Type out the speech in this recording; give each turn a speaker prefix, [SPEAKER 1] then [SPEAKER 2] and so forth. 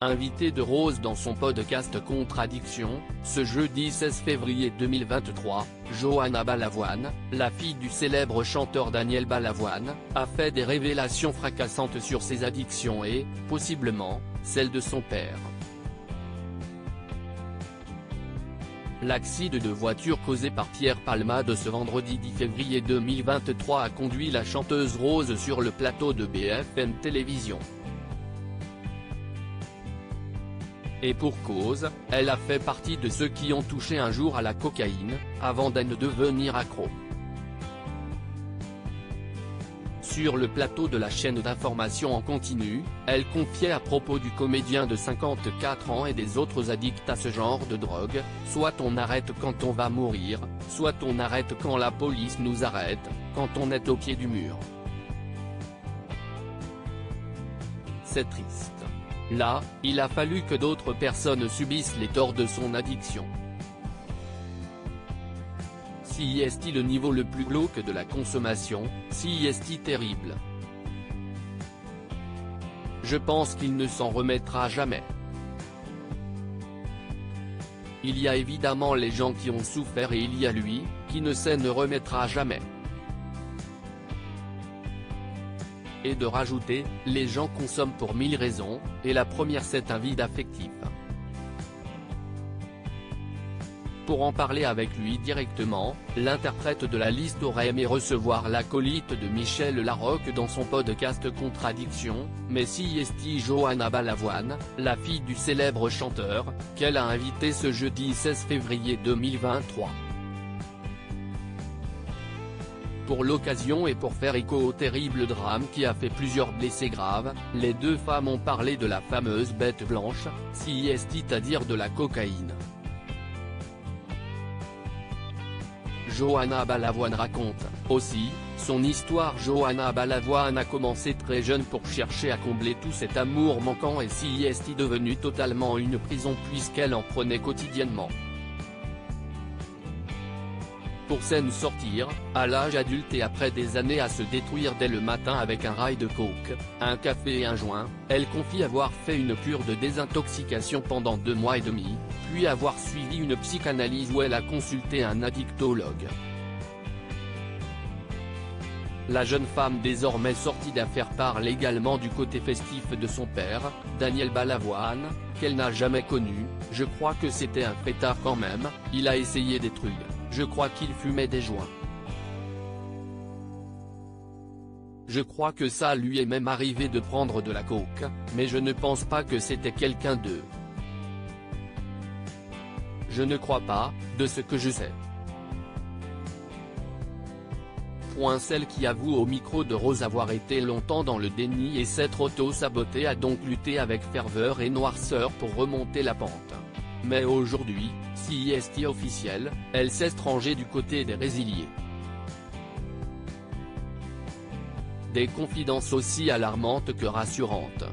[SPEAKER 1] invitée de Rose dans son podcast Contradiction, ce jeudi 16 février 2023, Johanna Balavoine, la fille du célèbre chanteur Daniel Balavoine, a fait des révélations fracassantes sur ses addictions et, possiblement, celles de son père. L'accident de voiture causé par Pierre Palmade ce vendredi 10 février 2023 a conduit la chanteuse Rose sur le plateau de BFM Télévision. Et pour cause, elle a fait partie de ceux qui ont touché un jour à la cocaïne, avant d'en devenir accro. Sur le plateau de la chaîne d'information en continu, elle confiait à propos du comédien de 54 ans et des autres addicts à ce genre de drogue, « Soit on arrête quand on va mourir, soit on arrête quand la police nous arrête, quand on est au pied du mur. C'est triste. Là, il a fallu que d'autres personnes subissent les torts de son addiction. Si est-il le niveau le plus glauque de la consommation, si est-il terrible. Je pense qu'il ne s'en remettra jamais. Il y a évidemment les gens qui ont souffert et il y a lui, qui ne remettra jamais. Et de rajouter, les gens consomment pour 1000 raisons, et la première c'est un vide affectif. Pour en parler avec lui directement, l'interprète de la liste aurait aimé recevoir l'acolyte de Michel Larocque dans son podcast Contradiction, mais si est Johanna Balavoine, la fille du célèbre chanteur, qu'elle a invité ce jeudi 16 février 2023. Pour l'occasion et pour faire écho au terrible drame qui a fait plusieurs blessés graves, les deux femmes ont parlé de la fameuse bête blanche, c'est-à-dire de la cocaïne. Johanna Balavoine raconte, aussi, son histoire. Johanna Balavoine a commencé très jeune pour chercher à combler tout cet amour manquant et est devenue totalement une prison puisqu'elle en prenait quotidiennement. Pour s'en sortir, à l'âge adulte et après des années à se détruire dès le matin avec un rail de coke, un café et un joint, elle confie avoir fait une cure de désintoxication pendant 2 mois et demi, puis avoir suivi une psychanalyse où elle a consulté un addictologue. La jeune femme désormais sortie d'affaires parle également du côté festif de son père, Daniel Balavoine, qu'elle n'a jamais connu. Je crois que c'était un fêtard quand même, il a essayé des trucs. Je crois qu'il fumait des joints. Je crois que ça lui est même arrivé de prendre de la coke, mais je ne pense pas que c'était quelqu'un de... Je ne crois pas, de ce que je sais. Celle qui avoue au micro de Rose avoir été longtemps dans le déni et s'être auto-sabotée a donc lutté avec ferveur et noirceur pour remonter la pente. Mais aujourd'hui, si est officiel, elle s'est rangée du côté des résiliés. Des confidences aussi alarmantes que rassurantes.